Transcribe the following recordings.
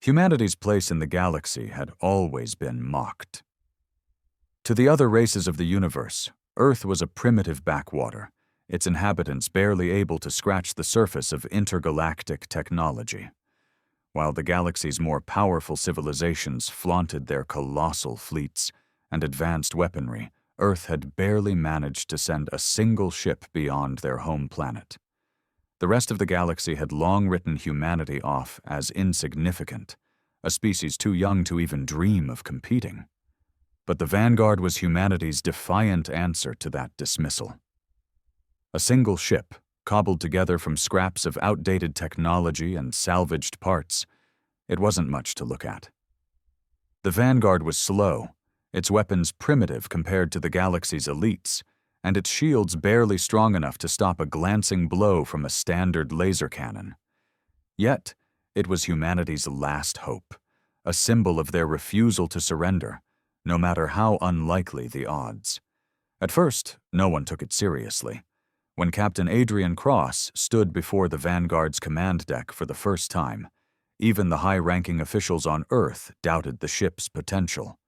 Humanity's place in the galaxy had always been mocked. To the other races of the universe, Earth was a primitive backwater, its inhabitants barely able to scratch the surface of intergalactic technology. While the galaxy's more powerful civilizations flaunted their colossal fleets and advanced weaponry, Earth had barely managed to send a single ship beyond their home planet. The rest of the galaxy had long written humanity off as insignificant, a species too young to even dream of competing. But the Vanguard was humanity's defiant answer to that dismissal. A single ship, cobbled together from scraps of outdated technology and salvaged parts, it wasn't much to look at. The Vanguard was slow, its weapons primitive compared to the galaxy's elites, and its shields barely strong enough to stop a glancing blow from a standard laser cannon. Yet, it was humanity's last hope, a symbol of their refusal to surrender, no matter how unlikely the odds. At first, no one took it seriously. When Captain Adrian Cross stood before the Vanguard's command deck for the first time, even the high-ranking officials on Earth doubted the ship's potential.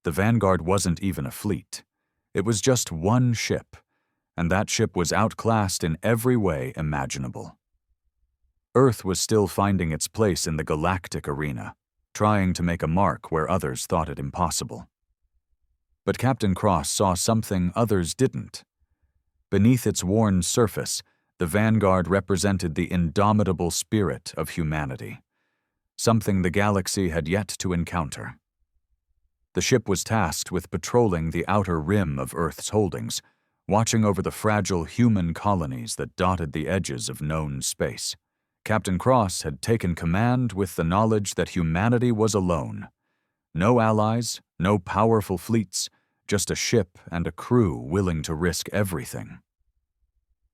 The Vanguard wasn't even a fleet. It was just one ship, and that ship was outclassed in every way imaginable. Earth was still finding its place in the galactic arena, trying to make a mark where others thought it impossible. But Captain Cross saw something others didn't. Beneath its worn surface, the Vanguard represented the indomitable spirit of humanity, something the galaxy had yet to encounter. The ship was tasked with patrolling the outer rim of Earth's holdings, watching over the fragile human colonies that dotted the edges of known space. Captain Cross had taken command with the knowledge that humanity was alone. No allies, no powerful fleets, just a ship and a crew willing to risk everything.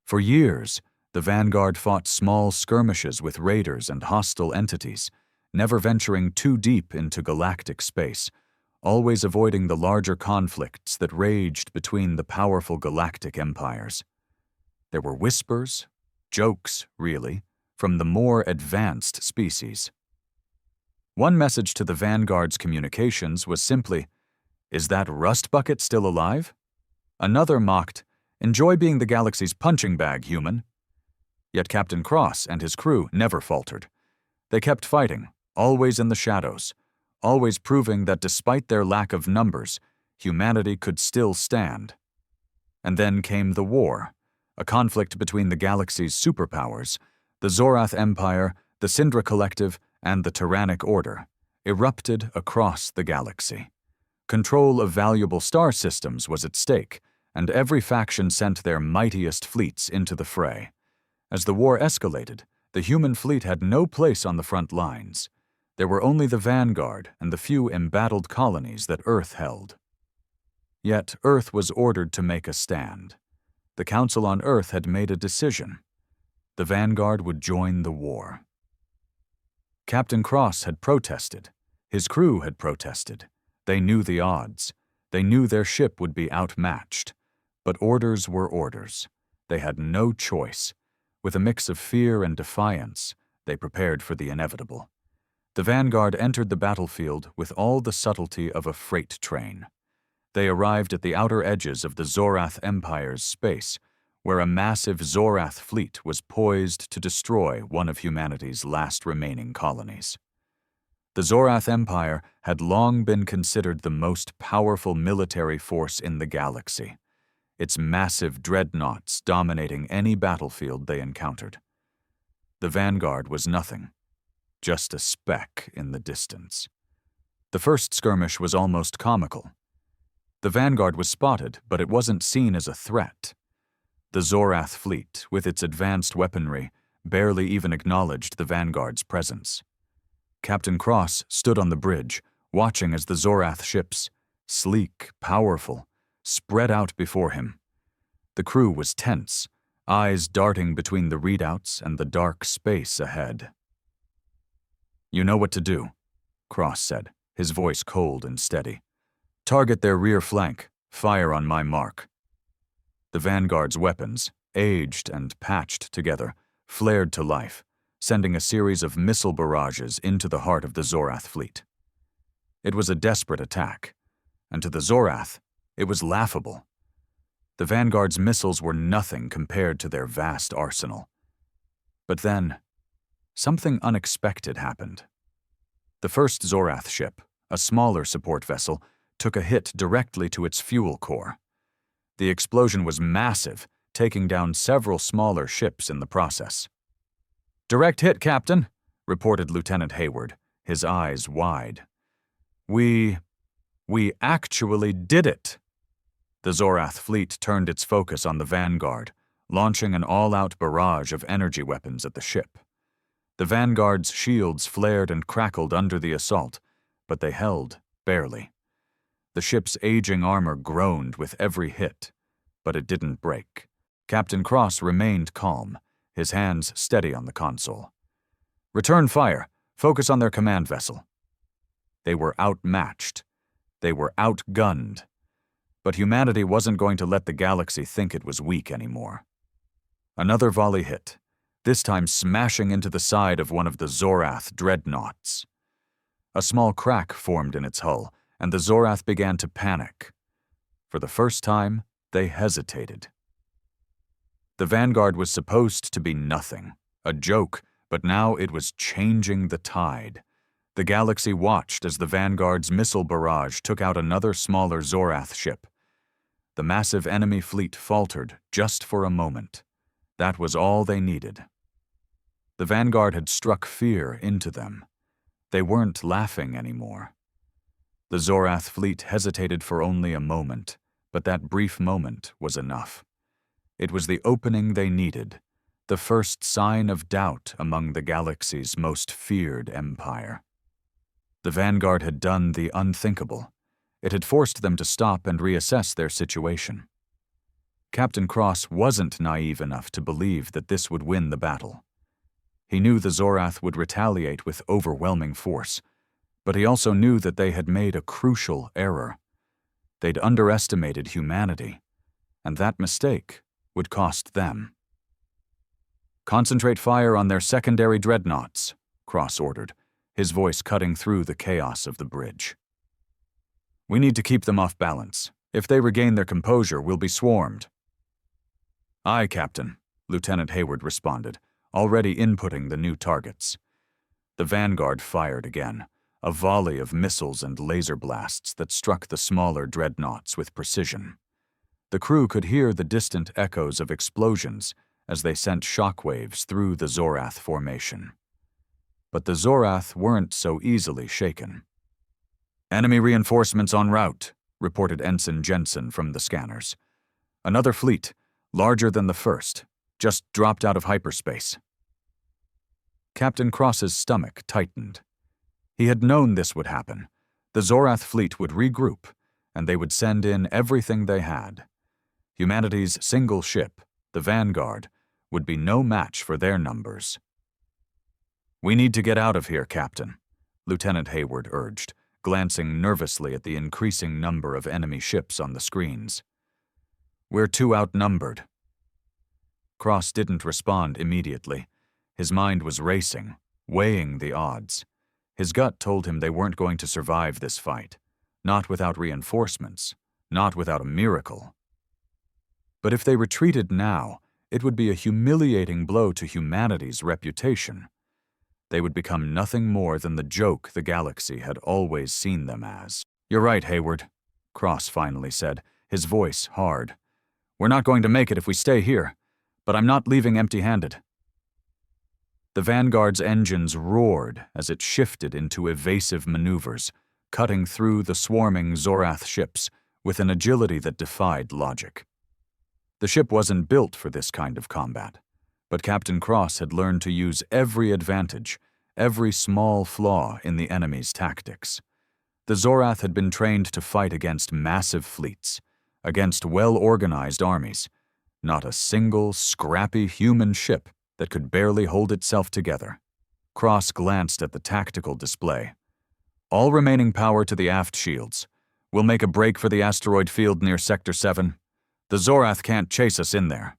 For years, the Vanguard fought small skirmishes with raiders and hostile entities, never venturing too deep into galactic space, always avoiding the larger conflicts that raged between the powerful galactic empires. There were whispers, jokes, really, from the more advanced species. One message to the Vanguard's communications was simply, "Is that rust bucket still alive?" Another mocked, "Enjoy being the galaxy's punching bag, human." Yet Captain Cross and his crew never faltered. They kept fighting, always in the shadows, always proving that despite their lack of numbers, humanity could still stand. And then came the war, a conflict between the galaxy's superpowers, the Zorath Empire, the Syndra Collective, and the Tyrannic Order, erupted across the galaxy. Control of valuable star systems was at stake, and every faction sent their mightiest fleets into the fray. As the war escalated, the human fleet had no place on the front lines. There were only the Vanguard and the few embattled colonies that Earth held. Yet Earth was ordered to make a stand. The Council on Earth had made a decision. The Vanguard would join the war. Captain Cross had protested. His crew had protested. They knew the odds. They knew their ship would be outmatched. But orders were orders. They had no choice. With a mix of fear and defiance, they prepared for the inevitable. The Vanguard entered the battlefield with all the subtlety of a freight train. They arrived at the outer edges of the Zorath Empire's space, where a massive Zorath fleet was poised to destroy one of humanity's last remaining colonies. The Zorath Empire had long been considered the most powerful military force in the galaxy, its massive dreadnoughts dominating any battlefield they encountered. The Vanguard was nothing, just a speck in the distance. The first skirmish was almost comical. The Vanguard was spotted, but it wasn't seen as a threat. The Zorath fleet, with its advanced weaponry, barely even acknowledged the Vanguard's presence. Captain Cross stood on the bridge, watching as the Zorath ships, sleek, powerful, spread out before him. The crew was tense, eyes darting between the readouts and the dark space ahead. "You know what to do," Cross said, his voice cold and steady. "Target their rear flank. Fire on my mark." The Vanguard's weapons, aged and patched together, flared to life, sending a series of missile barrages into the heart of the Zorath fleet. It was a desperate attack, and to the Zorath, it was laughable. The Vanguard's missiles were nothing compared to their vast arsenal. But then, something unexpected happened. The first Zorath ship, a smaller support vessel, took a hit directly to its fuel core. The explosion was massive, taking down several smaller ships in the process. "Direct hit, Captain," reported Lieutenant Hayward, his eyes wide. We actually did it." The Zorath fleet turned its focus on the Vanguard, launching an all-out barrage of energy weapons at the ship. The Vanguard's shields flared and crackled under the assault, but they held barely. The ship's aging armor groaned with every hit, but it didn't break. Captain Cross remained calm, his hands steady on the console. "Return fire. Focus on their command vessel." They were outmatched. They were outgunned. But humanity wasn't going to let the galaxy think it was weak anymore. Another volley hit, this time smashing into the side of one of the Zorath dreadnoughts. A small crack formed in its hull, and the Zorath began to panic. For the first time, they hesitated. The Vanguard was supposed to be nothing, a joke, but now it was changing the tide. The galaxy watched as the Vanguard's missile barrage took out another smaller Zorath ship. The massive enemy fleet faltered just for a moment. That was all they needed. The Vanguard had struck fear into them. They weren't laughing anymore. The Zorath fleet hesitated for only a moment, but that brief moment was enough. It was the opening they needed, the first sign of doubt among the galaxy's most feared empire. The Vanguard had done the unthinkable. It had forced them to stop and reassess their situation. Captain Cross wasn't naive enough to believe that this would win the battle. He knew the Zorath would retaliate with overwhelming force, but he also knew that they had made a crucial error. They'd underestimated humanity, and that mistake would cost them. "Concentrate fire on their secondary dreadnoughts," Cross ordered, his voice cutting through the chaos of the bridge. "We need to keep them off balance. If they regain their composure, we'll be swarmed." "Aye, Captain," Lieutenant Hayward responded, already inputting the new targets. The Vanguard fired again, a volley of missiles and laser blasts that struck the smaller dreadnoughts with precision. The crew could hear the distant echoes of explosions as they sent shockwaves through the Zorath formation. But the Zorath weren't so easily shaken. "Enemy reinforcements en route," reported Ensign Jensen from the scanners. "Another fleet, larger than the first, just dropped out of hyperspace." Captain Cross's stomach tightened. He had known this would happen. The Zorath fleet would regroup, and they would send in everything they had. Humanity's single ship, the Vanguard, would be no match for their numbers. "We need to get out of here, Captain," Lieutenant Hayward urged, glancing nervously at the increasing number of enemy ships on the screens. "We're too outnumbered." Cross didn't respond immediately. His mind was racing, weighing the odds. His gut told him they weren't going to survive this fight, not without reinforcements, not without a miracle. But if they retreated now, it would be a humiliating blow to humanity's reputation. They would become nothing more than the joke the galaxy had always seen them as. "You're right, Hayward," Cross finally said, his voice hard. "We're not going to make it if we stay here, but I'm not leaving empty-handed." The Vanguard's engines roared as it shifted into evasive maneuvers, cutting through the swarming Zorath ships with an agility that defied logic. The ship wasn't built for this kind of combat, but Captain Cross had learned to use every advantage, every small flaw in the enemy's tactics. The Zorath had been trained to fight against massive fleets, against well-organized armies, not a single scrappy human ship that could barely hold itself together. Cross glanced at the tactical display. "All remaining power to the aft shields. We'll make a break for the asteroid field near Sector 7. The Zorath can't chase us in there."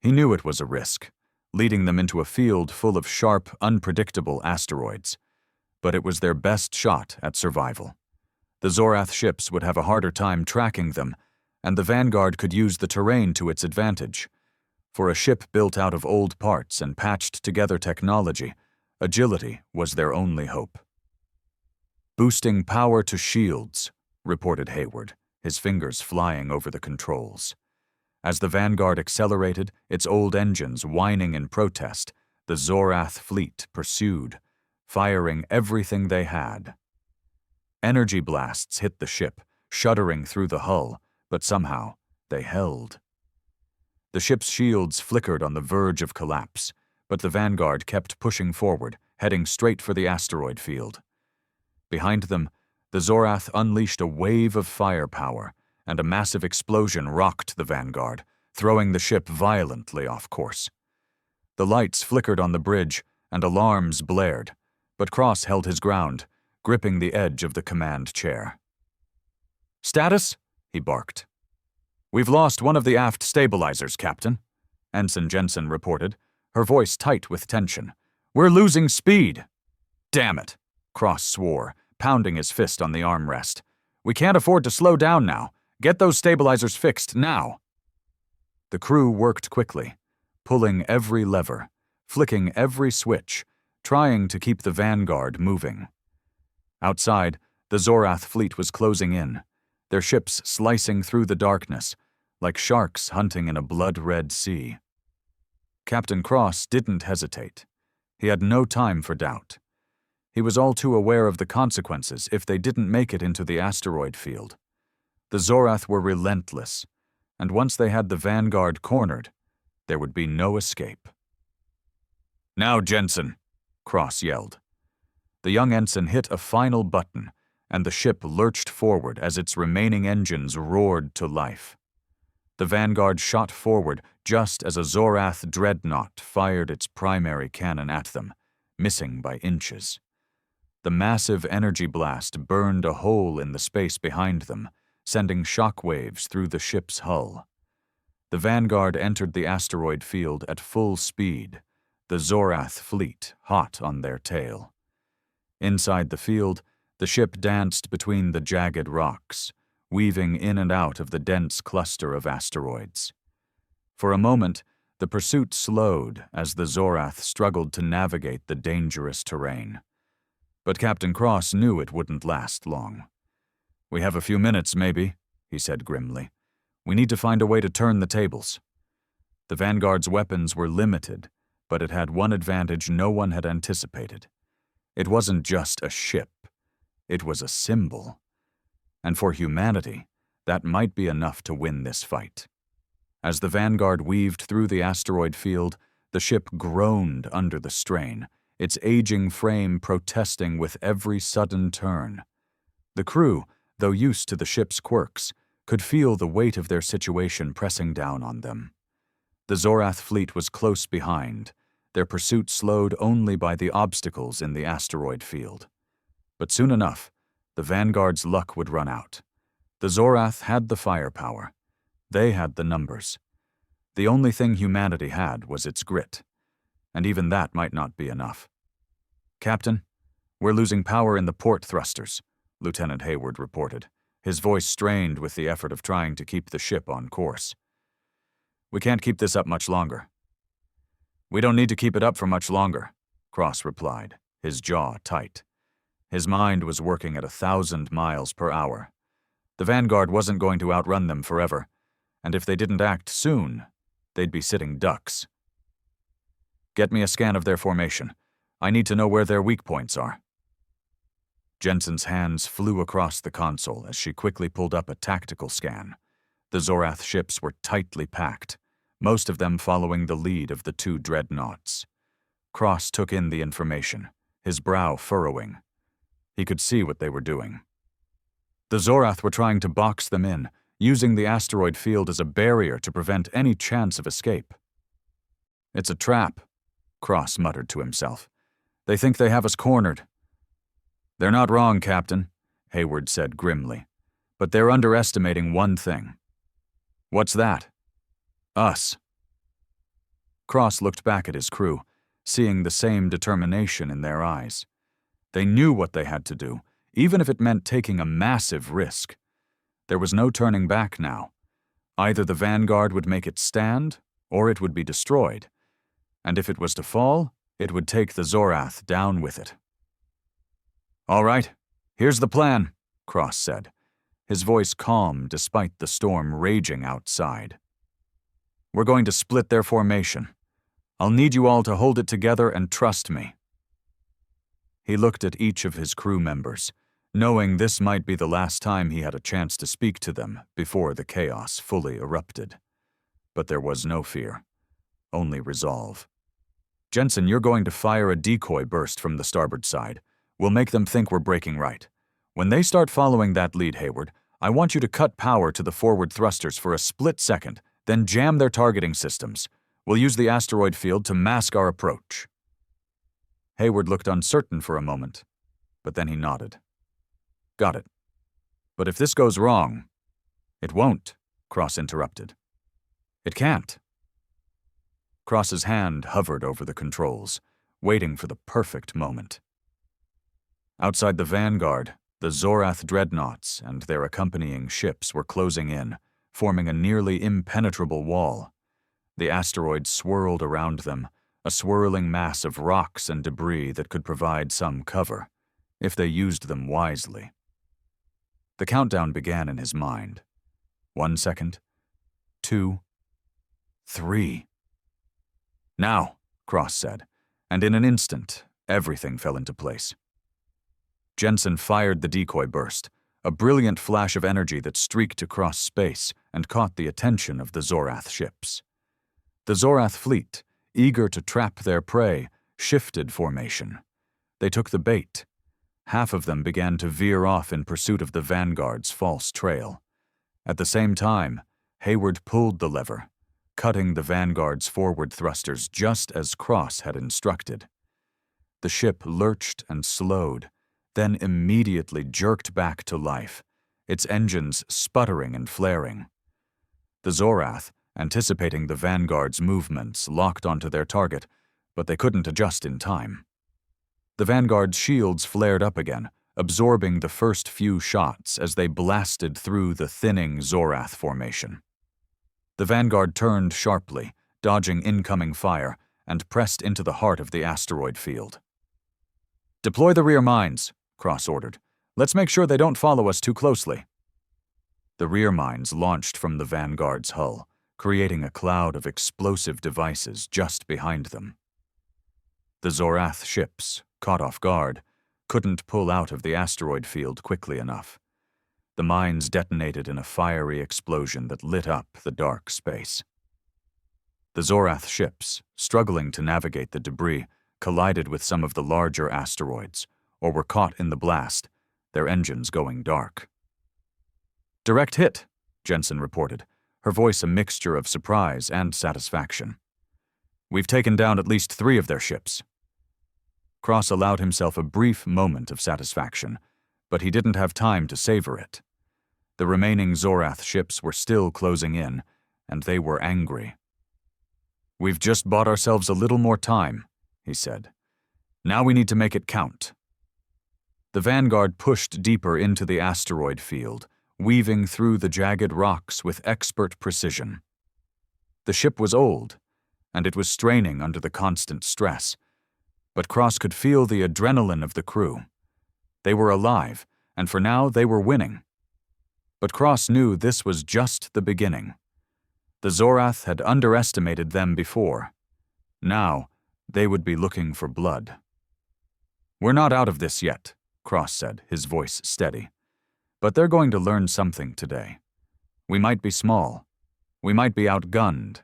He knew it was a risk. leading them into a field full of sharp, unpredictable asteroids. But it was their best shot at survival. The Zorath ships would have a harder time tracking them, and the Vanguard could use the terrain to its advantage. For a ship built out of old parts and patched together technology, agility was their only hope. "Boosting power to shields," reported Hayward, his fingers flying over the controls. As the Vanguard accelerated, its old engines whining in protest, the Zorath fleet pursued, firing everything they had. Energy blasts hit the ship, shuddering through the hull, but somehow they held. The ship's shields flickered on the verge of collapse, but the Vanguard kept pushing forward, heading straight for the asteroid field. Behind them, the Zorath unleashed a wave of firepower, and a massive explosion rocked the Vanguard, throwing the ship violently off course. The lights flickered on the bridge, and alarms blared, but Cross held his ground, gripping the edge of the command chair. "Status?" he barked. "We've lost one of the aft stabilizers, Captain," Ensign Jensen reported, her voice tight with tension. "We're losing speed." "Damn it," Cross swore, pounding his fist on the armrest. "We can't afford to slow down now. Get those stabilizers fixed now." The crew worked quickly, pulling every lever, flicking every switch, trying to keep the Vanguard moving. Outside, the Zorath fleet was closing in, their ships slicing through the darkness, like sharks hunting in a blood-red sea. Captain Cross didn't hesitate. He had no time for doubt. He was all too aware of the consequences if they didn't make it into the asteroid field. The Zorath were relentless, and once they had the Vanguard cornered, there would be no escape. "Now, Jensen," Cross yelled. The young ensign hit a final button, and the ship lurched forward as its remaining engines roared to life. The Vanguard shot forward just as a Zorath dreadnought fired its primary cannon at them, missing by inches. The massive energy blast burned a hole in the space behind them, sending shock waves through the ship's hull. The Vanguard entered the asteroid field at full speed, the Zorath fleet hot on their tail. Inside the field, the ship danced between the jagged rocks, weaving in and out of the dense cluster of asteroids. For a moment, the pursuit slowed as the Zorath struggled to navigate the dangerous terrain. But Captain Cross knew it wouldn't last long. "We have a few minutes, maybe," he said grimly. "We need to find a way to turn the tables." The Vanguard's weapons were limited, but it had one advantage no one had anticipated. It wasn't just a ship. It was a symbol. And for humanity, that might be enough to win this fight. As the Vanguard weaved through the asteroid field, the ship groaned under the strain, its aging frame protesting with every sudden turn. The crew, though used to the ship's quirks, could feel the weight of their situation pressing down on them. The Zorath fleet was close behind, their pursuit slowed only by the obstacles in the asteroid field. But soon enough, the Vanguard's luck would run out. The Zorath had the firepower. They had the numbers. The only thing humanity had was its grit, and even that might not be enough. "Captain, we're losing power in the port thrusters," Lieutenant Hayward reported, his voice strained with the effort of trying to keep the ship on course. "We can't keep this up much longer." "We don't need to keep it up for much longer," Cross replied, his jaw tight. His mind was working at 1,000 miles per hour. The Vanguard wasn't going to outrun them forever, and if they didn't act soon, they'd be sitting ducks. "Get me a scan of their formation. I need to know where their weak points are." Jensen's hands flew across the console as she quickly pulled up a tactical scan. The Zorath ships were tightly packed, most of them following the lead of the two dreadnoughts. Cross took in the information, his brow furrowing. He could see what they were doing. The Zorath were trying to box them in, using the asteroid field as a barrier to prevent any chance of escape. "It's a trap," Cross muttered to himself. "They think they have us cornered." "They're not wrong, Captain," Hayward said grimly. "But they're underestimating one thing." "What's that?" "Us." Cross looked back at his crew, seeing the same determination in their eyes. They knew what they had to do, even if it meant taking a massive risk. There was no turning back now. Either the Vanguard would make it stand, or it would be destroyed. And if it was to fall, it would take the Zorath down with it. "All right, here's the plan," Cross said, his voice calm despite the storm raging outside. "We're going to split their formation. I'll need you all to hold it together and trust me." He looked at each of his crew members, knowing this might be the last time he had a chance to speak to them before the chaos fully erupted. But there was no fear, only resolve. "Jensen, you're going to fire a decoy burst from the starboard side. We'll make them think we're breaking right. When they start following that lead, Hayward, I want you to cut power to the forward thrusters for a split second, then jam their targeting systems. We'll use the asteroid field to mask our approach." Hayward looked uncertain for a moment, but then he nodded. "Got it. But if this goes wrong—" "It won't," Cross interrupted. "It can't." Cross's hand hovered over the controls, waiting for the perfect moment. Outside the Vanguard, the Zorath dreadnoughts and their accompanying ships were closing in, forming a nearly impenetrable wall. The asteroid swirled around them, a swirling mass of rocks and debris that could provide some cover, if they used them wisely. The countdown began in his mind. 1 second, 2, 3. "Now," Cross said, and in an instant, everything fell into place. Jensen fired the decoy burst, a brilliant flash of energy that streaked across space and caught the attention of the Zorath ships. The Zorath fleet, eager to trap their prey, shifted formation. They took the bait. Half of them began to veer off in pursuit of the Vanguard's false trail. At the same time, Hayward pulled the lever, cutting the Vanguard's forward thrusters just as Cross had instructed. The ship lurched and slowed, then immediately jerked back to life, its engines sputtering and flaring. The Zorath, anticipating the Vanguard's movements, locked onto their target, but they couldn't adjust in time. The Vanguard's shields flared up again, absorbing the first few shots as they blasted through the thinning Zorath formation. The Vanguard turned sharply, dodging incoming fire, and pressed into the heart of the asteroid field. "Deploy the rear mines," Cross ordered. "Let's make sure they don't follow us too closely." The rear mines launched from the Vanguard's hull, creating a cloud of explosive devices just behind them. The Zorath ships, caught off guard, couldn't pull out of the asteroid field quickly enough. The mines detonated in a fiery explosion that lit up the dark space. The Zorath ships, struggling to navigate the debris, collided with some of the larger asteroids, or were caught in the blast, their engines going dark. "Direct hit," Jensen reported, her voice a mixture of surprise and satisfaction. "We've taken down at least 3 of their ships." Cross allowed himself a brief moment of satisfaction, but he didn't have time to savor it. The remaining Zorath ships were still closing in, and they were angry. "We've just bought ourselves a little more time," he said. "Now we need to make it count." The Vanguard pushed deeper into the asteroid field, weaving through the jagged rocks with expert precision. The ship was old, and it was straining under the constant stress, but Cross could feel the adrenaline of the crew. They were alive, and for now they were winning. But Cross knew this was just the beginning. The Zorath had underestimated them before. Now, they would be looking for blood. "We're not out of this yet," Cross said, his voice steady. "But they're going to learn something today. We might be small. We might be outgunned.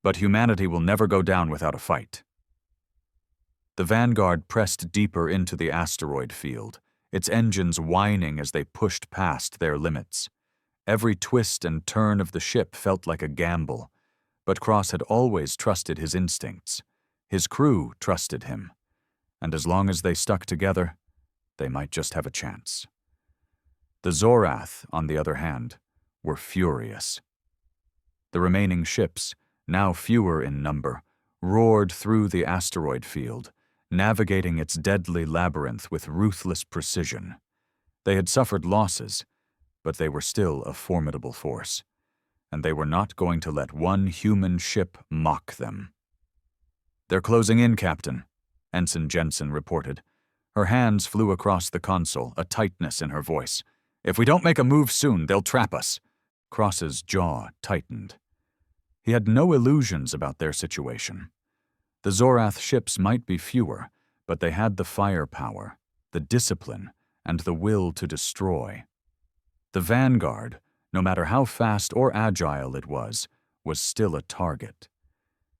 But humanity will never go down without a fight." The Vanguard pressed deeper into the asteroid field, its engines whining as they pushed past their limits. Every twist and turn of the ship felt like a gamble, but Cross had always trusted his instincts. His crew trusted him, and as long as they stuck together, they might just have a chance. The Zorath, on the other hand, were furious. The remaining ships, now fewer in number, roared through the asteroid field, navigating its deadly labyrinth with ruthless precision. They had suffered losses, but they were still a formidable force, and they were not going to let one human ship mock them. "They're closing in, Captain," Ensign Jensen reported. Her hands flew across the console, a tightness in her voice. "If we don't make a move soon, they'll trap us." Cross's jaw tightened. He had no illusions about their situation. The Zorath ships might be fewer, but they had the firepower, the discipline, and the will to destroy. The Vanguard, no matter how fast or agile it was still a target.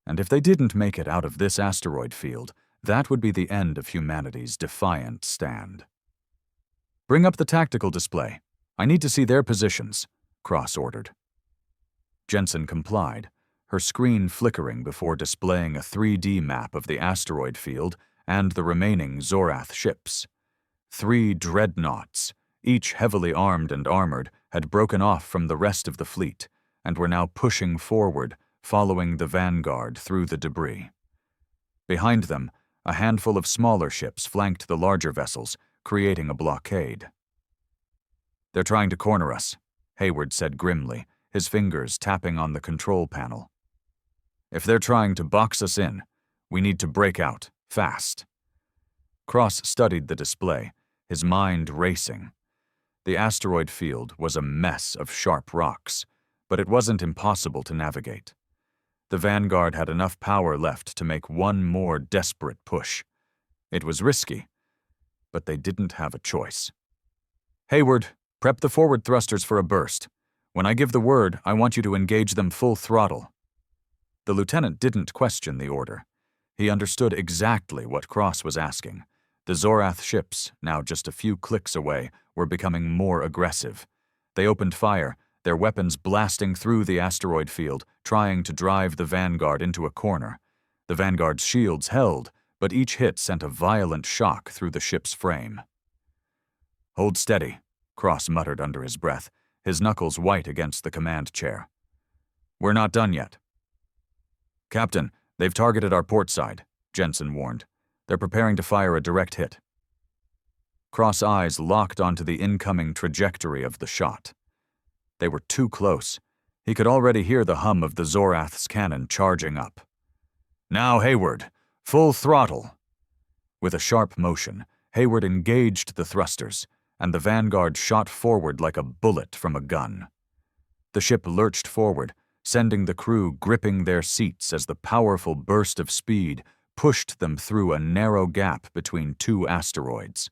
And if they didn't make it out of this asteroid field, that would be the end of humanity's defiant stand. "Bring up the tactical display. I need to see their positions," Cross ordered. Jensen complied, her screen flickering before displaying a 3D map of the asteroid field and the remaining Zorath ships. 3 dreadnoughts, each heavily armed and armored, had broken off from the rest of the fleet and were now pushing forward, following the Vanguard through the debris. Behind them, a handful of smaller ships flanked the larger vessels, creating a blockade. "They're trying to corner us," Hayward said grimly, his fingers tapping on the control panel. "If they're trying to box us in, we need to break out, fast." Cross studied the display, his mind racing. The asteroid field was a mess of sharp rocks, but it wasn't impossible to navigate. The Vanguard had enough power left to make one more desperate push. It was risky, but they didn't have a choice. "Hayward, prep the forward thrusters for a burst. When I give the word, I want you to engage them full throttle." The lieutenant didn't question the order. He understood exactly what Cross was asking. The Zorath ships, now just a few clicks away, were becoming more aggressive. They opened fire, their weapons blasting through the asteroid field, trying to drive the Vanguard into a corner. The Vanguard's shields held, but each hit sent a violent shock through the ship's frame. "Hold steady," Cross muttered under his breath, his knuckles white against the command chair. "We're not done yet." "Captain, they've targeted our port side," Jensen warned. "They're preparing to fire a direct hit." Cross' eyes locked onto the incoming trajectory of the shot. They were too close. He could already hear the hum of the Zorath's cannon charging up. "Now, Hayward, full throttle." With a sharp motion, Hayward engaged the thrusters, and the Vanguard shot forward like a bullet from a gun. The ship lurched forward, sending the crew gripping their seats as the powerful burst of speed pushed them through a narrow gap between 2 asteroids.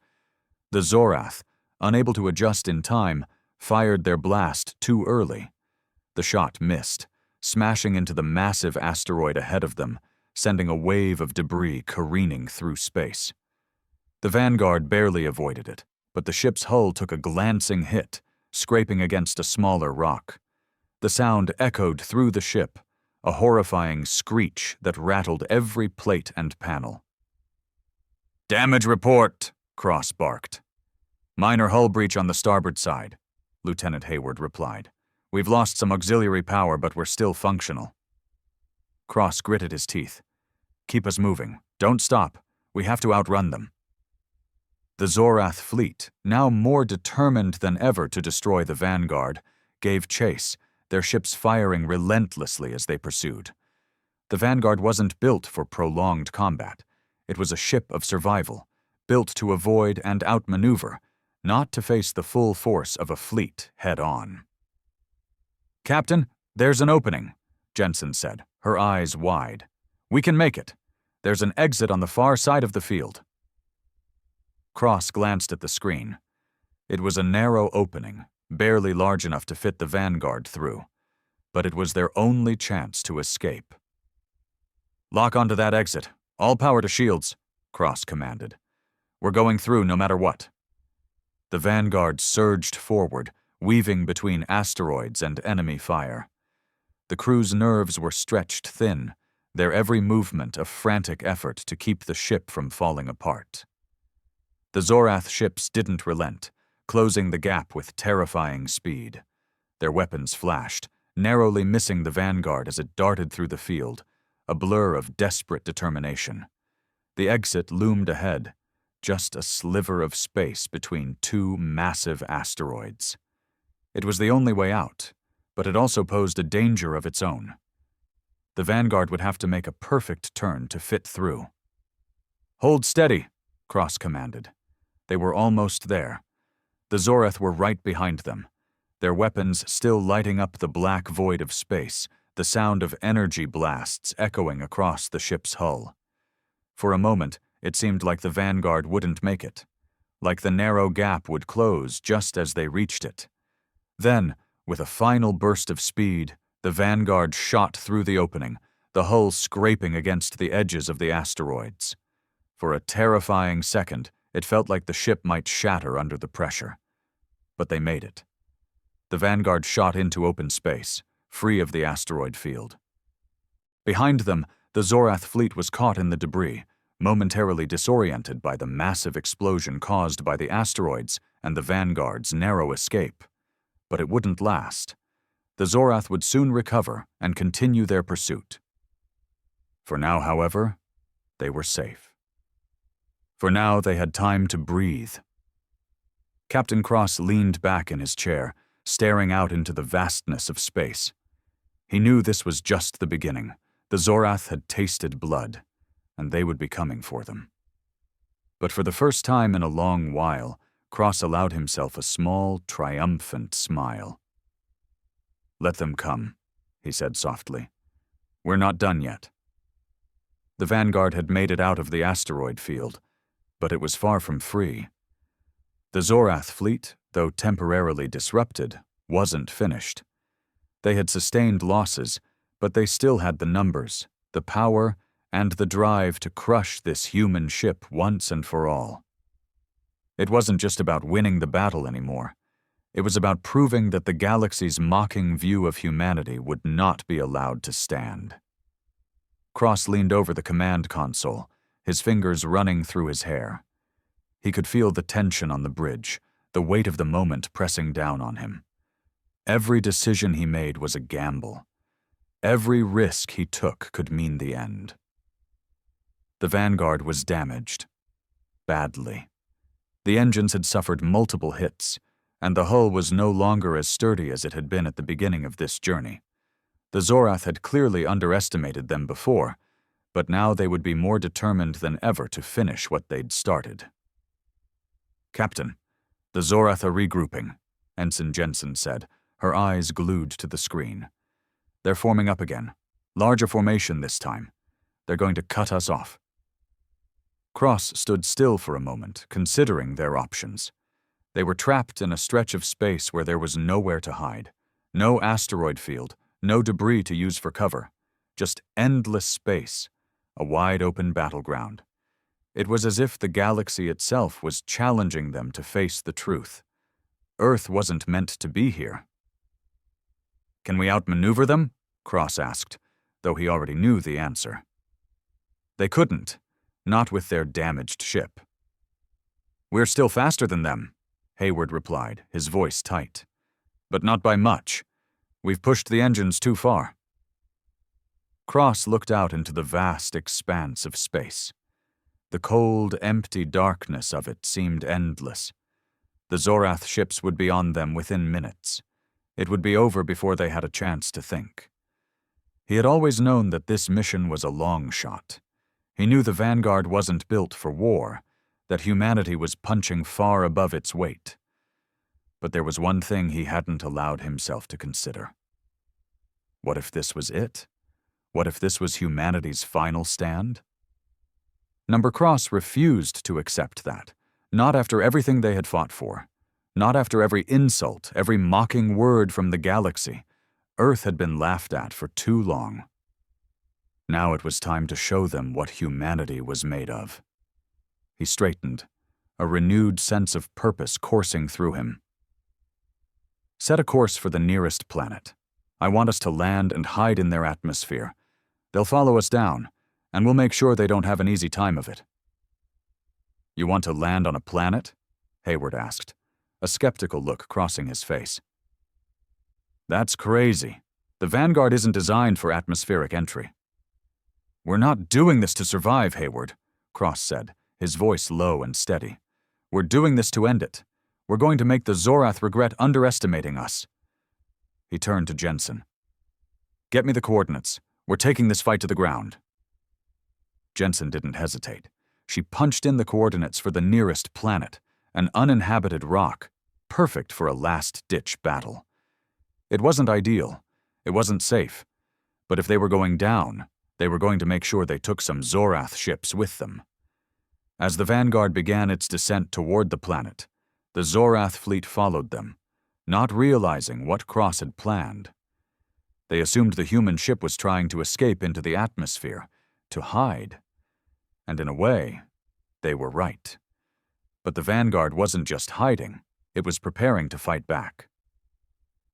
The Zorath, unable to adjust in time, fired their blast too early. The shot missed, smashing into the massive asteroid ahead of them, sending a wave of debris careening through space. The Vanguard barely avoided it, but the ship's hull took a glancing hit, scraping against a smaller rock. The sound echoed through the ship, a horrifying screech that rattled every plate and panel. "Damage report," Cross barked. "Minor hull breach on the starboard side," Lieutenant Hayward replied. "We've lost some auxiliary power, but we're still functional." Cross gritted his teeth. "Keep us moving. Don't stop. We have to outrun them." The Zorath fleet, now more determined than ever to destroy the Vanguard, gave chase, their ships firing relentlessly as they pursued. The Vanguard wasn't built for prolonged combat. It was a ship of survival, built to avoid and outmaneuver, not to face the full force of a fleet head-on. "Captain, there's an opening," Jensen said, her eyes wide. "We can make it. There's an exit on the far side of the field." Cross glanced at the screen. It was a narrow opening, barely large enough to fit the Vanguard through, but it was their only chance to escape. "Lock onto that exit. All power to shields," Cross commanded. "We're going through no matter what." The Vanguard surged forward, weaving between asteroids and enemy fire. The crew's nerves were stretched thin, their every movement a frantic effort to keep the ship from falling apart. The Zorath ships didn't relent, closing the gap with terrifying speed. Their weapons flashed, narrowly missing the Vanguard as it darted through the field, a blur of desperate determination. The exit loomed ahead, just a sliver of space between two massive asteroids. It was the only way out, but it also posed a danger of its own. The vanguard would have to make a perfect turn to fit through. "Hold steady," Cross commanded. They were almost there. The Zorath were right behind them, their weapons still lighting up the black void of space, the sound of energy blasts echoing across the ship's hull. For a moment, it seemed like the vanguard wouldn't make it, like the narrow gap would close just as they reached it. Then, with a final burst of speed, the vanguard shot through the opening, the hull scraping against the edges of the asteroids. For a terrifying second, it felt like the ship might shatter under the pressure. But they made it. The vanguard shot into open space, free of the asteroid field. Behind them, the Zorath fleet was caught in the debris, momentarily disoriented by the massive explosion caused by the asteroids and the vanguard's narrow escape. But it wouldn't last. The Zorath would soon recover and continue their pursuit. For now, however, they were safe. For now, they had time to breathe. Captain Cross leaned back in his chair, staring out into the vastness of space. He knew this was just the beginning. The Zorath had tasted blood, and they would be coming for them. But for the first time in a long while, Cross allowed himself a small, triumphant smile. "Let them come," he said softly. "We're not done yet." The vanguard had made it out of the asteroid field, but it was far from free. The Zorath fleet, though temporarily disrupted, wasn't finished. They had sustained losses, but they still had the numbers, the power, and the drive to crush this human ship once and for all. It wasn't just about winning the battle anymore. It was about proving that the galaxy's mocking view of humanity would not be allowed to stand. Cross leaned over the command console, his fingers running through his hair. He could feel the tension on the bridge, the weight of the moment pressing down on him. Every decision he made was a gamble. Every risk he took could mean the end. The vanguard was damaged. Badly. The engines had suffered multiple hits, and the hull was no longer as sturdy as it had been at the beginning of this journey. The Zorath had clearly underestimated them before, but now they would be more determined than ever to finish what they'd started. "Captain, the Zorath are regrouping," Ensign Jensen said, her eyes glued to the screen. "They're forming up again. Larger formation this time. They're going to cut us off." Cross stood still for a moment, considering their options. They were trapped in a stretch of space where there was nowhere to hide. No asteroid field, no debris to use for cover. Just endless space, a wide-open battleground. It was as if the galaxy itself was challenging them to face the truth. Earth wasn't meant to be here. "Can we outmaneuver them?" Cross asked, though he already knew the answer. They couldn't, not with their damaged ship. "We're still faster than them," Hayward replied, his voice tight. "But not by much. We've pushed the engines too far." Cross looked out into the vast expanse of space. The cold, empty darkness of it seemed endless. The Zorath ships would be on them within minutes. It would be over before they had a chance to think. He had always known that this mission was a long shot. He knew the vanguard wasn't built for war, that humanity was punching far above its weight. But there was one thing he hadn't allowed himself to consider. What if this was it? What if this was humanity's final stand? Number Cross refused to accept that, not after everything they had fought for, not after every insult, every mocking word from the galaxy. Earth had been laughed at for too long. Now it was time to show them what humanity was made of. He straightened, a renewed sense of purpose coursing through him. "Set a course for the nearest planet. I want us to land and hide in their atmosphere. They'll follow us down, and we'll make sure they don't have an easy time of it." "You want to land on a planet?" Hayward asked, a skeptical look crossing his face. "That's crazy. The Vanguard isn't designed for atmospheric entry." "We're not doing this to survive, Hayward," Cross said, his voice low and steady. "We're doing this to end it. We're going to make the Zorath regret underestimating us." He turned to Jensen. "Get me the coordinates. We're taking this fight to the ground." Jensen didn't hesitate. She punched in the coordinates for the nearest planet, an uninhabited rock, perfect for a last-ditch battle. It wasn't ideal. It wasn't safe. But if they were going down, they were going to make sure they took some Zorath ships with them. As the Vanguard began its descent toward the planet, the Zorath fleet followed them, not realizing what Cross had planned. They assumed the human ship was trying to escape into the atmosphere, to hide. And in a way, they were right. But the Vanguard wasn't just hiding, it was preparing to fight back.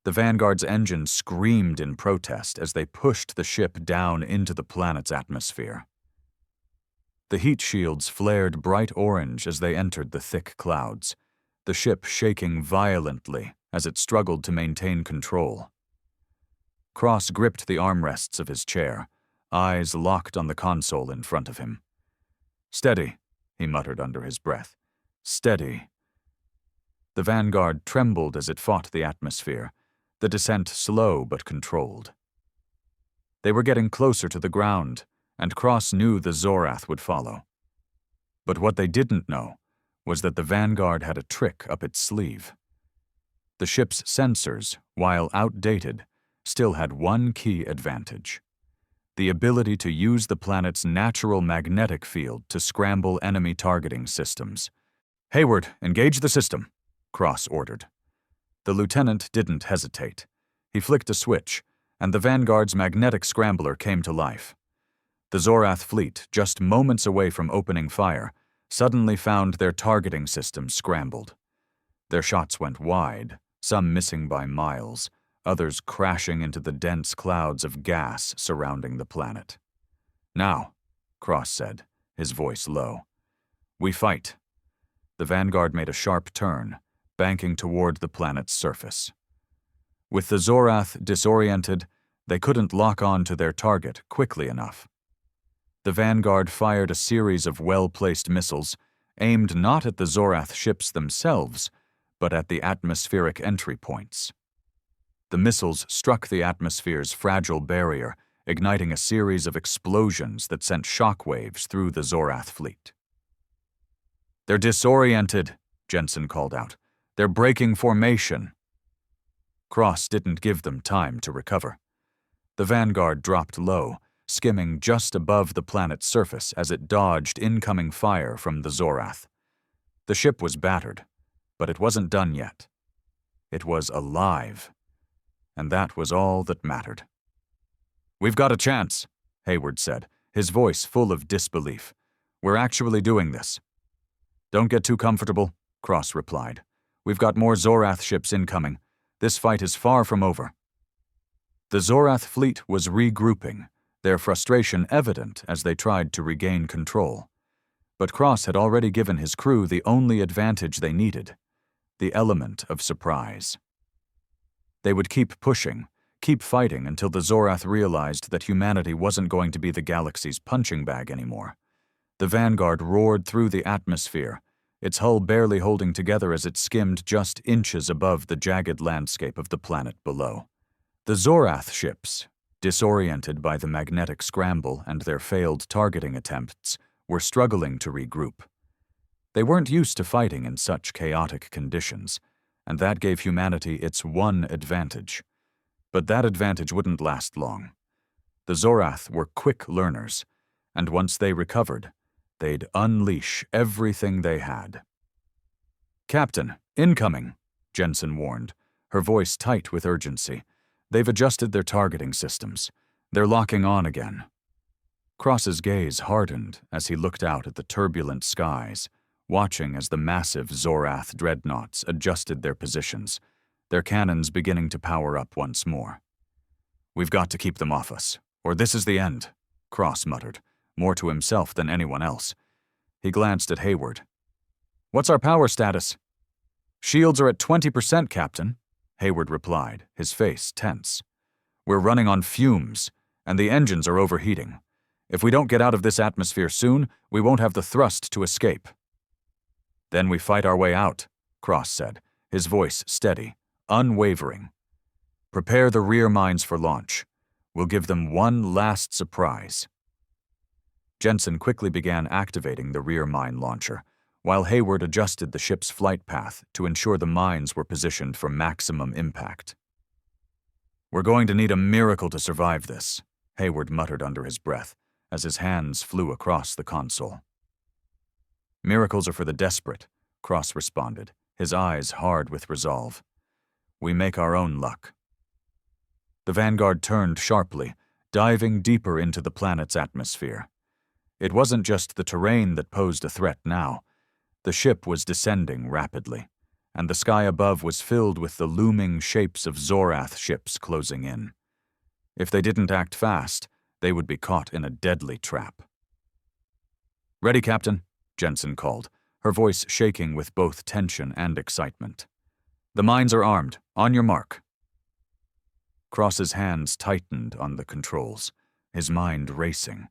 The Vanguard's engines screamed in protest as they pushed the ship down into the planet's atmosphere. The heat shields flared bright orange as they entered the thick clouds, the ship shaking violently as it struggled to maintain control. Cross gripped the armrests of his chair, eyes locked on the console in front of him. "Steady," he muttered under his breath. "Steady." The Vanguard trembled as it fought the atmosphere, the descent slow but controlled. They were getting closer to the ground, and Cross knew the Zorath would follow. But what they didn't know was that the Vanguard had a trick up its sleeve. The ship's sensors, while outdated, still had one key advantage: the ability to use the planet's natural magnetic field to scramble enemy targeting systems. "Hayward, engage the system," Cross ordered. The lieutenant didn't hesitate. He flicked a switch, and the Vanguard's magnetic scrambler came to life. The Zorath fleet, just moments away from opening fire, suddenly found their targeting systems scrambled. Their shots went wide, some missing by miles, others crashing into the dense clouds of gas surrounding the planet. "Now," Cross said, his voice low. "We fight." The Vanguard made a sharp turn, banking toward the planet's surface. With the Zorath disoriented, they couldn't lock on to their target quickly enough. The Vanguard fired a series of well-placed missiles, aimed not at the Zorath ships themselves, but at the atmospheric entry points. The missiles struck the atmosphere's fragile barrier, igniting a series of explosions that sent shockwaves through the Zorath fleet. "They're disoriented," Jensen called out. "They're breaking formation." Cross didn't give them time to recover. The Vanguard dropped low, skimming just above the planet's surface as it dodged incoming fire from the Zorath. The ship was battered, but it wasn't done yet. It was alive, and that was all that mattered. "We've got a chance," Hayward said, his voice full of disbelief. "We're actually doing this." "Don't get too comfortable," Cross replied. "We've got more Zorath ships incoming. This fight is far from over." The Zorath fleet was regrouping, their frustration evident as they tried to regain control. But Cross had already given his crew the only advantage they needed: the element of surprise. They would keep pushing, keep fighting until the Zorath realized that humanity wasn't going to be the galaxy's punching bag anymore. The Vanguard roared through the atmosphere, its hull barely holding together as it skimmed just inches above the jagged landscape of the planet below. The Zorath ships, disoriented by the magnetic scramble and their failed targeting attempts, were struggling to regroup. They weren't used to fighting in such chaotic conditions, and that gave humanity its one advantage. But that advantage wouldn't last long. The Zorath were quick learners, and once they recovered, they'd unleash everything they had. "Captain, incoming," Jensen warned, her voice tight with urgency. "They've adjusted their targeting systems. They're locking on again." Cross's gaze hardened as he looked out at the turbulent skies, watching as the massive Zorath dreadnoughts adjusted their positions, their cannons beginning to power up once more. "We've got to keep them off us, or this is the end," Cross muttered, more to himself than anyone else. He glanced at Hayward. "What's our power status?" "Shields are at 20%, Captain," Hayward replied, his face tense. "We're running on fumes, and the engines are overheating. If we don't get out of this atmosphere soon, we won't have the thrust to escape." "Then we fight our way out," Cross said, his voice steady, unwavering. "Prepare the rear mines for launch. We'll give them one last surprise." Jensen quickly began activating the rear mine launcher, while Hayward adjusted the ship's flight path to ensure the mines were positioned for maximum impact. "We're going to need a miracle to survive this," Hayward muttered under his breath as his hands flew across the console. "Miracles are for the desperate," Cross responded, his eyes hard with resolve. "We make our own luck." The Vanguard turned sharply, diving deeper into the planet's atmosphere. It wasn't just the terrain that posed a threat now. The ship was descending rapidly, and the sky above was filled with the looming shapes of Zorath ships closing in. If they didn't act fast, they would be caught in a deadly trap. "Ready, Captain," Jensen called, her voice shaking with both tension and excitement. "The mines are armed. On your mark." Cross's hands tightened on the controls, his mind racing.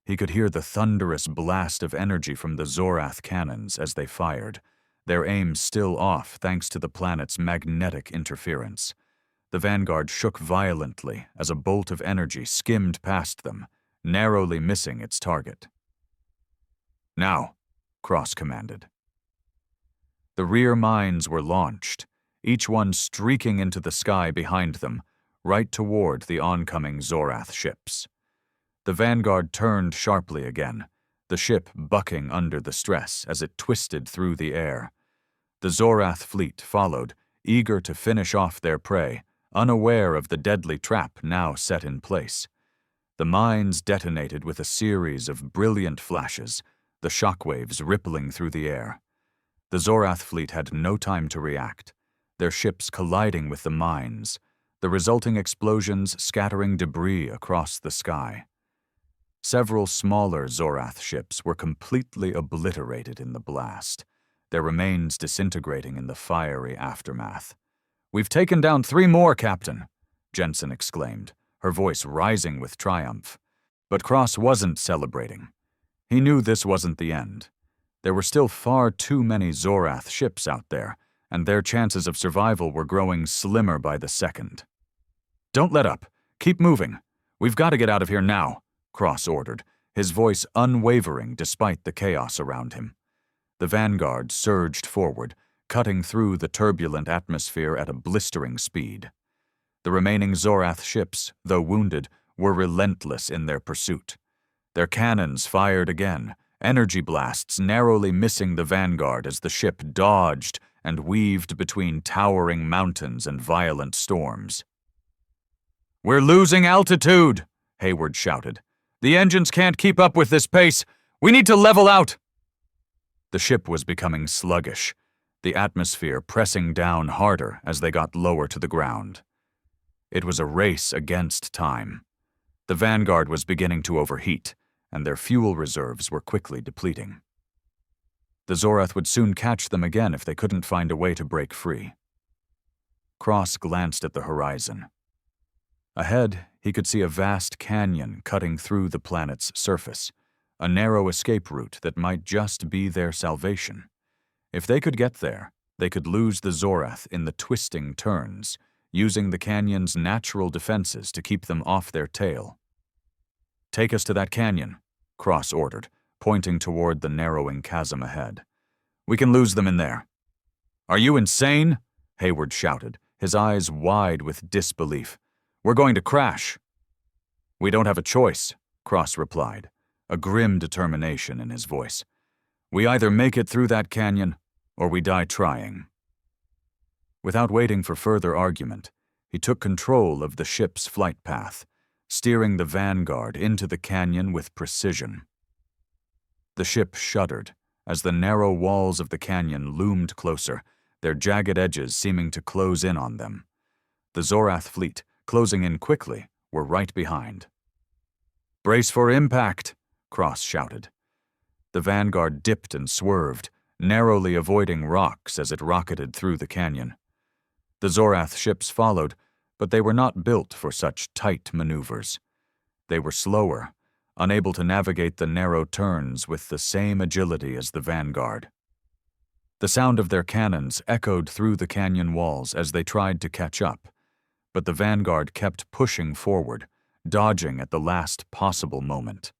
He could hear the thunderous blast of energy from the Zorath cannons as they fired, their aim still off thanks to the planet's magnetic interference. The Vanguard shook violently as a bolt of energy skimmed past them, narrowly missing its target. "Now," Cross commanded. The rear mines were launched, each one streaking into the sky behind them, right toward the oncoming Zorath ships. The Vanguard turned sharply again, the ship bucking under the stress as it twisted through the air. The Zorath fleet followed, eager to finish off their prey, unaware of the deadly trap now set in place. The mines detonated with a series of brilliant flashes, the shockwaves rippling through the air. The Zorath fleet had no time to react, their ships colliding with the mines, the resulting explosions scattering debris across the sky. Several smaller Zorath ships were completely obliterated in the blast, their remains disintegrating in the fiery aftermath. "We've taken down 3 more, Captain," Jensen exclaimed, her voice rising with triumph. But Cross wasn't celebrating. He knew this wasn't the end. There were still far too many Zorath ships out there, and their chances of survival were growing slimmer by the second. "Don't let up. Keep moving. We've got to get out of here now," Cross ordered, his voice unwavering despite the chaos around him. The Vanguard surged forward, cutting through the turbulent atmosphere at a blistering speed. The remaining Zorath ships, though wounded, were relentless in their pursuit. Their cannons fired again, energy blasts narrowly missing the Vanguard as the ship dodged and weaved between towering mountains and violent storms. "We're losing altitude," Hayward shouted. "The engines can't keep up with this pace. We need to level out." The ship was becoming sluggish, the atmosphere pressing down harder as they got lower to the ground. It was a race against time. The Vanguard was beginning to overheat, and their fuel reserves were quickly depleting. The Zorath would soon catch them again if they couldn't find a way to break free. Cross glanced at the horizon. Ahead, he could see a vast canyon cutting through the planet's surface, a narrow escape route that might just be their salvation. If they could get there, they could lose the Zorath in the twisting turns, using the canyon's natural defenses to keep them off their tail. "Take us to that canyon," Cross ordered, pointing toward the narrowing chasm ahead. "We can lose them in there." "Are you insane?" Hayward shouted, his eyes wide with disbelief. "We're going to crash." "We don't have a choice," Cross replied, a grim determination in his voice. "We either make it through that canyon, or we die trying." Without waiting for further argument, he took control of the ship's flight path, steering the Vanguard into the canyon with precision. The ship shuddered as the narrow walls of the canyon loomed closer, their jagged edges seeming to close in on them. The Zorath fleet, closing in quickly, were right behind. "Brace for impact," Cross shouted. The Vanguard dipped and swerved, narrowly avoiding rocks as it rocketed through the canyon. The Zorath ships followed, but they were not built for such tight maneuvers. They were slower, unable to navigate the narrow turns with the same agility as the vanguard. The sound of their cannons echoed through the canyon walls as they tried to catch up, but the vanguard kept pushing forward, dodging at the last possible moment.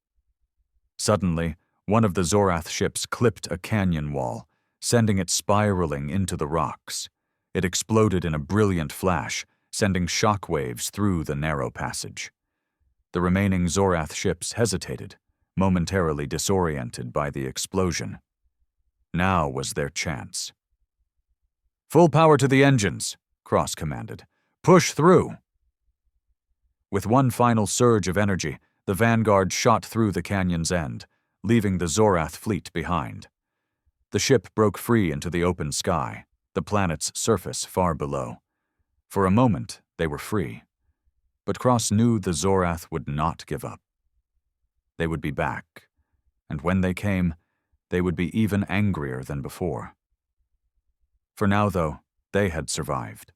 Suddenly, one of the Zorath ships clipped a canyon wall, sending it spiraling into the rocks. It exploded in a brilliant flash, sending shockwaves through the narrow passage. The remaining Zorath ships hesitated, momentarily disoriented by the explosion. Now was their chance. "Full power to the engines," Cross commanded. "Push through." With one final surge of energy, the vanguard shot through the canyon's end, leaving the Zorath fleet behind. The ship broke free into the open sky, the planet's surface far below. For a moment, they were free. But Cross knew the Zorath would not give up. They would be back, and when they came, they would be even angrier than before. For now, though, they had survived.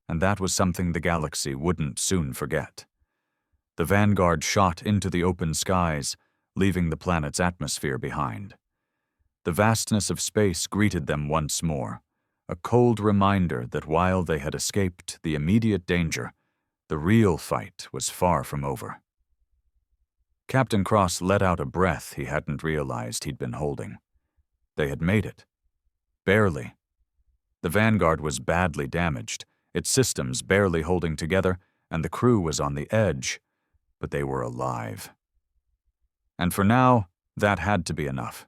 And that was something the galaxy wouldn't soon forget. The vanguard shot into the open skies, leaving the planet's atmosphere behind. The vastness of space greeted them once more, a cold reminder that while they had escaped the immediate danger, the real fight was far from over. Captain Cross let out a breath he hadn't realized he'd been holding. They had made it. Barely. The vanguard was badly damaged, its systems barely holding together, and the crew was on the edge, but they were alive. And for now, that had to be enough.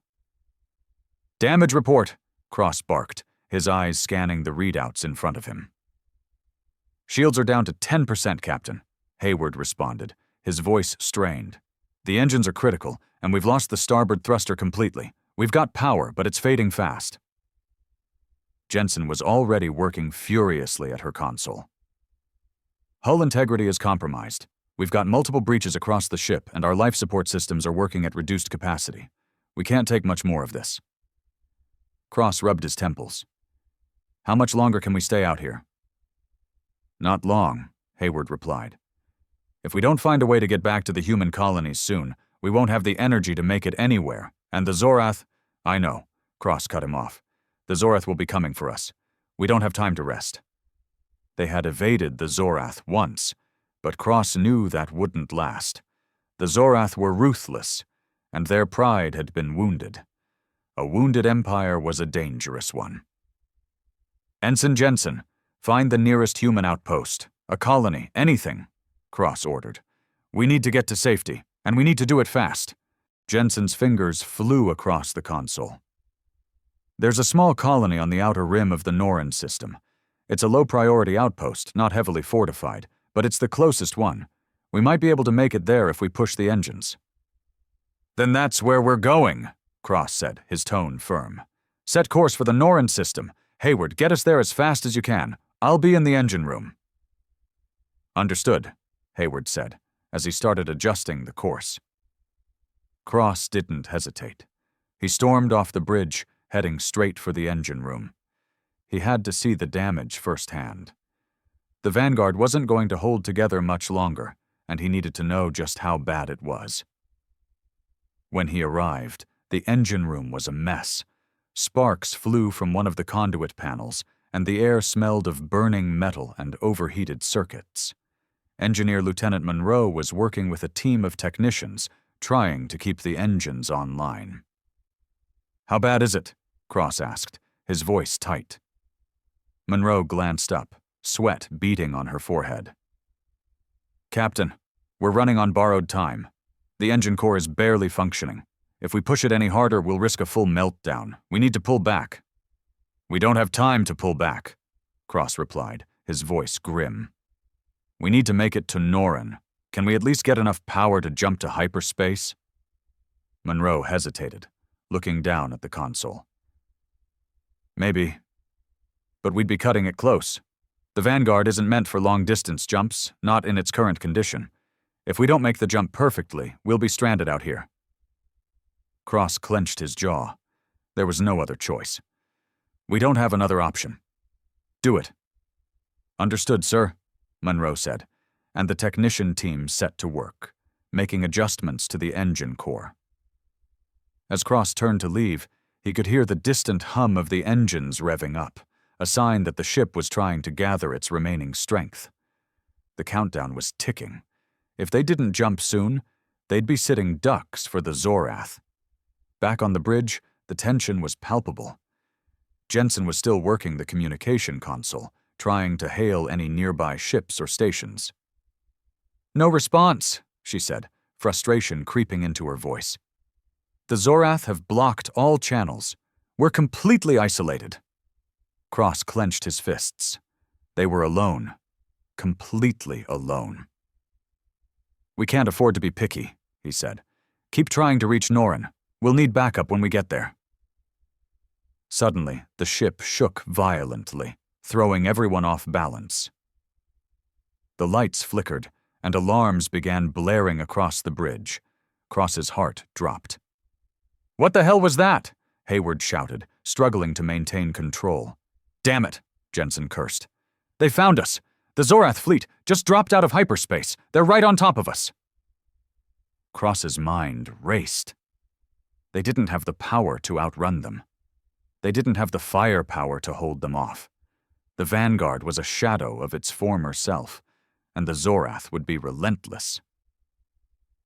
"Damage report," Cross barked, his eyes scanning the readouts in front of him. "Shields are down to 10%, Captain," Hayward responded, his voice strained. "The engines are critical, and we've lost the starboard thruster completely. We've got power, but it's fading fast." Jensen was already working furiously at her console. "Hull integrity is compromised. We've got multiple breaches across the ship, and our life support systems are working at reduced capacity. We can't take much more of this." Cross rubbed his temples. "How much longer can we stay out here?" "Not long," Hayward replied. "If we don't find a way to get back to the human colonies soon, we won't have the energy to make it anywhere, and the Zorath—" "I know," Cross cut him off. "The Zorath will be coming for us. We don't have time to rest." They had evaded the Zorath once, but Cross knew that wouldn't last. The Zorath were ruthless, and their pride had been wounded. A wounded empire was a dangerous one. "Ensign Jensen, find the nearest human outpost, a colony, anything," Cross ordered. "We need to get to safety, and we need to do it fast." Jensen's fingers flew across the console. "There's a small colony on the outer rim of the Norin system. It's a low-priority outpost, not heavily fortified, but it's the closest one. We might be able to make it there if we push the engines." "Then that's where we're going," Cross said, his tone firm. "Set course for the Norin system. Hayward, get us there as fast as you can. I'll be in the engine room." "Understood," Hayward said, as he started adjusting the course. Cross didn't hesitate. He stormed off the bridge, heading straight for the engine room. He had to see the damage firsthand. The vanguard wasn't going to hold together much longer, and he needed to know just how bad it was. When he arrived, the engine room was a mess. Sparks flew from one of the conduit panels, and the air smelled of burning metal and overheated circuits. Engineer Lieutenant Monroe was working with a team of technicians, trying to keep the engines online. "How bad is it?" Cross asked, his voice tight. Monroe glanced up, sweat beading on her forehead. "Captain, we're running on borrowed time. The engine core is barely functioning. If we push it any harder, we'll risk a full meltdown. We need to pull back." "We don't have time to pull back," Cross replied, his voice grim. "We need to make it to Norin. Can we at least get enough power to jump to hyperspace?" Monroe hesitated, looking down at the console. "Maybe. But we'd be cutting it close. The Vanguard isn't meant for long-distance jumps, not in its current condition. If we don't make the jump perfectly, we'll be stranded out here." Cross clenched his jaw. There was no other choice. "We don't have another option. Do it." "Understood, sir," Monroe said, and the technician team set to work, making adjustments to the engine core. As Cross turned to leave, he could hear the distant hum of the engines revving up, a sign that the ship was trying to gather its remaining strength. The countdown was ticking. If they didn't jump soon, they'd be sitting ducks for the Zorath. Back on the bridge, the tension was palpable. Jensen was still working the communication console, trying to hail any nearby ships or stations. "No response," she said, frustration creeping into her voice. "The Zorath have blocked all channels. We're completely isolated." Cross clenched his fists. They were alone. Completely alone. "We can't afford to be picky," he said. "Keep trying to reach Norin. We'll need backup when we get there." Suddenly, the ship shook violently, throwing everyone off balance. The lights flickered, and alarms began blaring across the bridge. Cross's heart dropped. "What the hell was that?" Hayward shouted, struggling to maintain control. "Damn it," Jensen cursed. "They found us! The Zorath fleet just dropped out of hyperspace. They're right on top of us." Cross's mind raced. They didn't have the power to outrun them. They didn't have the firepower to hold them off. The Vanguard was a shadow of its former self, and the Zorath would be relentless.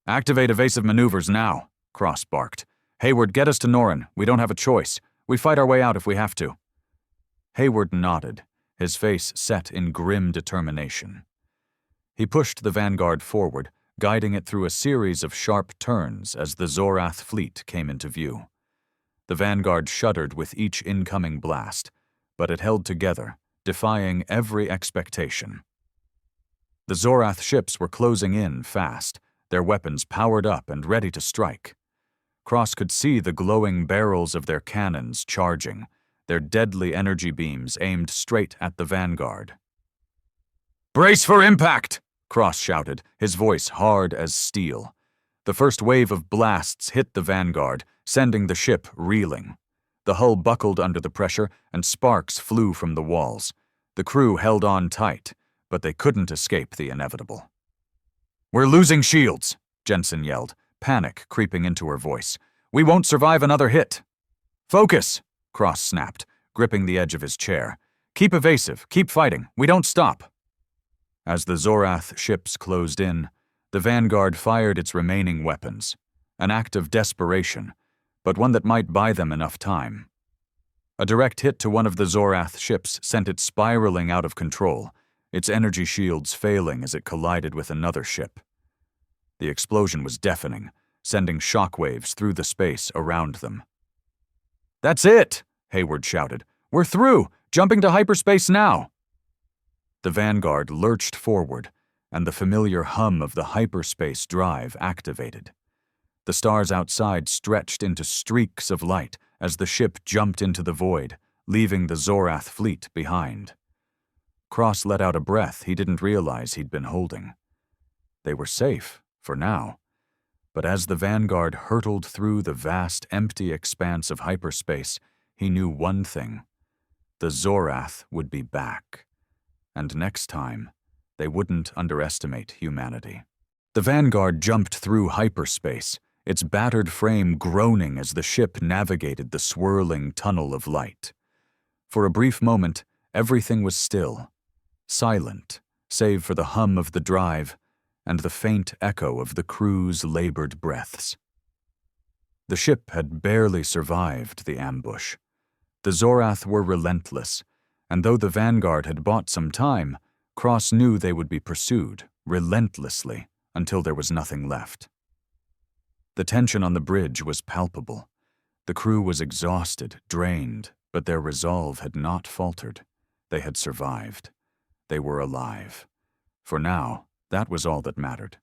"Activate evasive maneuvers now," Cross barked. "Hayward, get us to Norin. We don't have a choice. We fight our way out if we have to." Hayward nodded, his face set in grim determination. He pushed the Vanguard forward, guiding it through a series of sharp turns as the Zorath fleet came into view. The Vanguard shuddered with each incoming blast, but it held together, defying every expectation. The Zorath ships were closing in fast, their weapons powered up and ready to strike. Cross could see the glowing barrels of their cannons charging, their deadly energy beams aimed straight at the Vanguard. "Brace for impact!" Cross shouted, his voice hard as steel. The first wave of blasts hit the Vanguard, sending the ship reeling. The hull buckled under the pressure, and sparks flew from the walls. The crew held on tight, but they couldn't escape the inevitable. "We're losing shields," Jensen yelled, panic creeping into her voice. "We won't survive another hit." "Focus!" Cross snapped, gripping the edge of his chair. "Keep evasive, keep fighting, we don't stop." As the Zorath ships closed in, the Vanguard fired its remaining weapons, an act of desperation, but one that might buy them enough time. A direct hit to one of the Zorath ships sent it spiraling out of control, its energy shields failing as it collided with another ship. The explosion was deafening, sending shockwaves through the space around them. "That's it!" Hayward shouted. "We're through! Jumping to hyperspace now!" The Vanguard lurched forward, and the familiar hum of the hyperspace drive activated. The stars outside stretched into streaks of light as the ship jumped into the void, leaving the Zorath fleet behind. Cross let out a breath he didn't realize he'd been holding. They were safe, for now. But as the Vanguard hurtled through the vast, empty expanse of hyperspace, he knew one thing. The Zorath would be back. And next time, they wouldn't underestimate humanity. The Vanguard jumped through hyperspace, its battered frame groaning as the ship navigated the swirling tunnel of light. For a brief moment, everything was still, silent, save for the hum of the drive and the faint echo of the crew's labored breaths. The ship had barely survived the ambush. The Zorath were relentless, and though the Vanguard had bought some time, Cross knew they would be pursued, relentlessly, until there was nothing left. The tension on the bridge was palpable. The crew was exhausted, drained, but their resolve had not faltered. They had survived. They were alive. For now, that was all that mattered.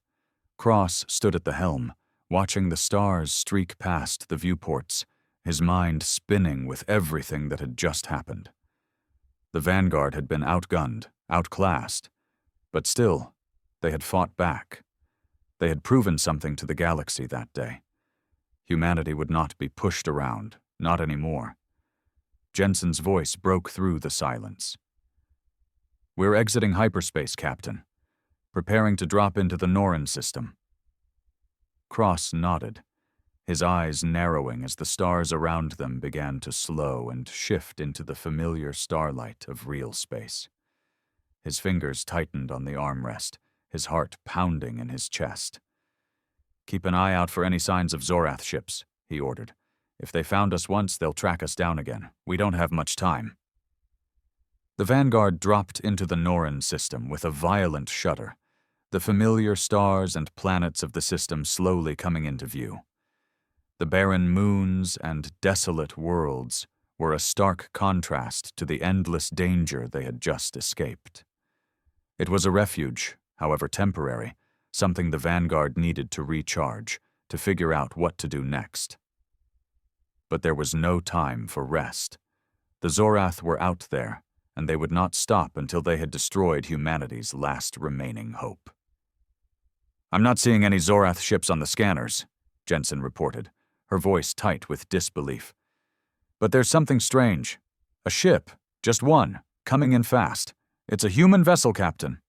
Cross stood at the helm, watching the stars streak past the viewports, his mind spinning with everything that had just happened. The Vanguard had been outgunned, outclassed, but still, they had fought back. They had proven something to the galaxy that day. Humanity would not be pushed around, not anymore. Jensen's voice broke through the silence. "We're exiting hyperspace, Captain. Preparing to drop into the Norin system." Cross nodded, his eyes narrowing as the stars around them began to slow and shift into the familiar starlight of real space. His fingers tightened on the armrest, his heart pounding in his chest. "Keep an eye out for any signs of Zorath ships," he ordered. "If they found us once, they'll track us down again. We don't have much time." The Vanguard dropped into the Norin system with a violent shudder, the familiar stars and planets of the system slowly coming into view. The barren moons and desolate worlds were a stark contrast to the endless danger they had just escaped. It was a refuge, however temporary, something the Vanguard needed to recharge, to figure out what to do next. But there was no time for rest. The Zorath were out there, and they would not stop until they had destroyed humanity's last remaining hope. "I'm not seeing any Zorath ships on the scanners," Jensen reported, her voice tight with disbelief. "But there's something strange. A ship, just one, coming in fast. It's a human vessel, Captain."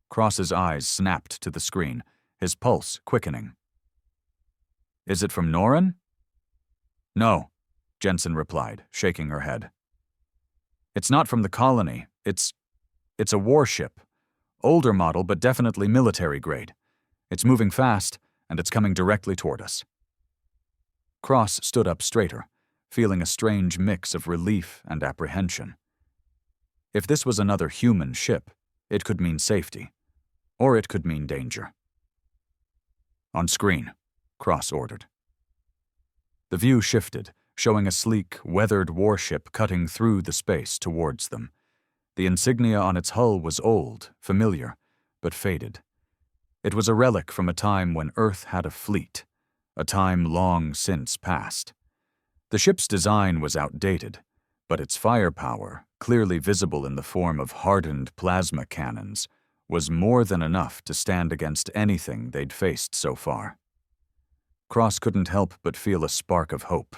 Cross's eyes snapped to the screen, his pulse quickening. "Is it from Norin?" "No," Jensen replied, shaking her head. "It's not from the colony. It's a warship. Older model, but definitely military grade. It's moving fast, and it's coming directly toward us." Cross stood up straighter, feeling a strange mix of relief and apprehension. If this was another human ship, it could mean safety, or it could mean danger. "On screen," Cross ordered. The view shifted, showing a sleek, weathered warship cutting through the space towards them. The insignia on its hull was old, familiar, but faded. It was a relic from a time when Earth had a fleet, a time long since past. The ship's design was outdated, but its firepower, clearly visible in the form of hardened plasma cannons, was more than enough to stand against anything they'd faced so far. Cross couldn't help but feel a spark of hope.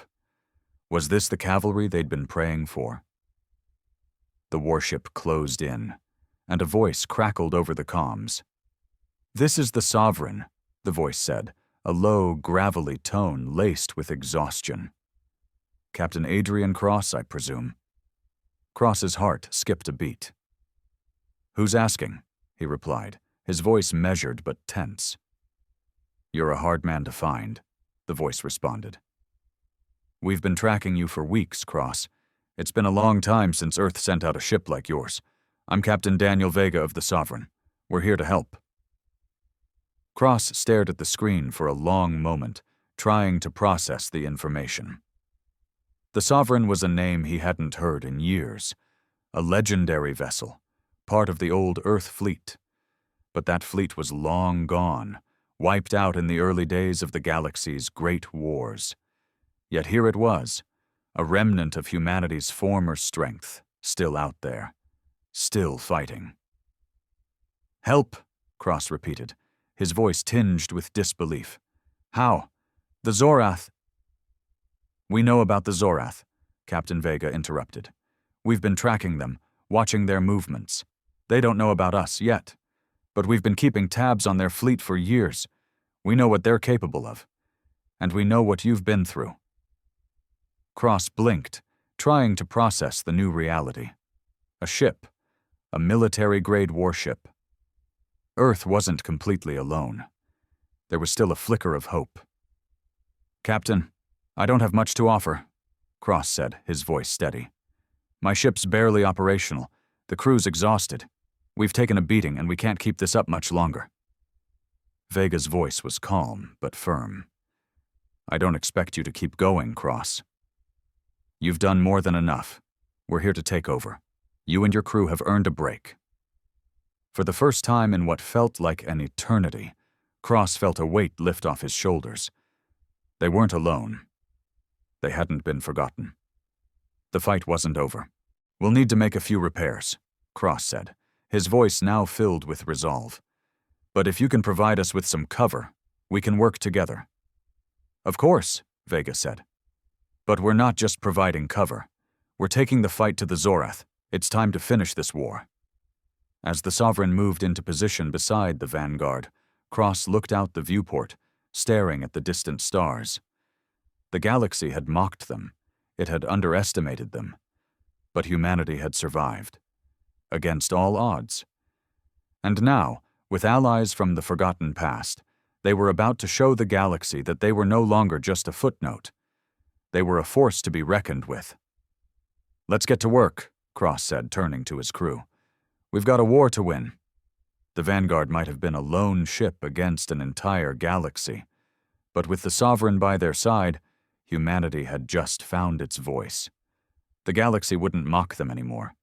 Was this the cavalry they'd been praying for? The warship closed in, and a voice crackled over the comms. "This is the Sovereign," the voice said, a low, gravelly tone laced with exhaustion. "Captain Adrian Cross, I presume." Cross's heart skipped a beat. "Who's asking?" he replied, his voice measured but tense. "You're a hard man to find," the voice responded. "We've been tracking you for weeks, Cross. It's been a long time since Earth sent out a ship like yours. I'm Captain Daniel Vega of the Sovereign. We're here to help." Cross stared at the screen for a long moment, trying to process the information. The Sovereign was a name he hadn't heard in years, a legendary vessel, part of the old Earth fleet. But that fleet was long gone, wiped out in the early days of the galaxy's great wars. Yet here it was, a remnant of humanity's former strength, still out there, still fighting. "Help," Cross repeated, his voice tinged with disbelief. "How? The Zorath—" "We know about the Zorath," Captain Vega interrupted. "We've been tracking them, watching their movements. They don't know about us yet, but we've been keeping tabs on their fleet for years. We know what they're capable of, and we know what you've been through." Cross blinked, trying to process the new reality. A ship, a military-grade warship. Earth wasn't completely alone. There was still a flicker of hope. "Captain, I don't have much to offer," Cross said, his voice steady. "My ship's barely operational. The crew's exhausted. We've taken a beating, and we can't keep this up much longer." Vega's voice was calm but firm. "I don't expect you to keep going, Cross. You've done more than enough. We're here to take over. You and your crew have earned a break." For the first time in what felt like an eternity, Cross felt a weight lift off his shoulders. They weren't alone. They hadn't been forgotten. The fight wasn't over. "We'll need to make a few repairs," Cross said, his voice now filled with resolve. "But if you can provide us with some cover, we can work together." "Of course," Vega said. "But we're not just providing cover. We're taking the fight to the Zorath. It's time to finish this war." As the Sovereign moved into position beside the Vanguard, Cross looked out the viewport, staring at the distant stars. The galaxy had mocked them. It had underestimated them. But humanity had survived, against all odds. And now, with allies from the forgotten past, they were about to show the galaxy that they were no longer just a footnote. They were a force to be reckoned with. "Let's get to work," Cross said, turning to his crew. "We've got a war to win." The Vanguard might have been a lone ship against an entire galaxy, but with the Sovereign by their side, humanity had just found its voice. The galaxy wouldn't mock them anymore.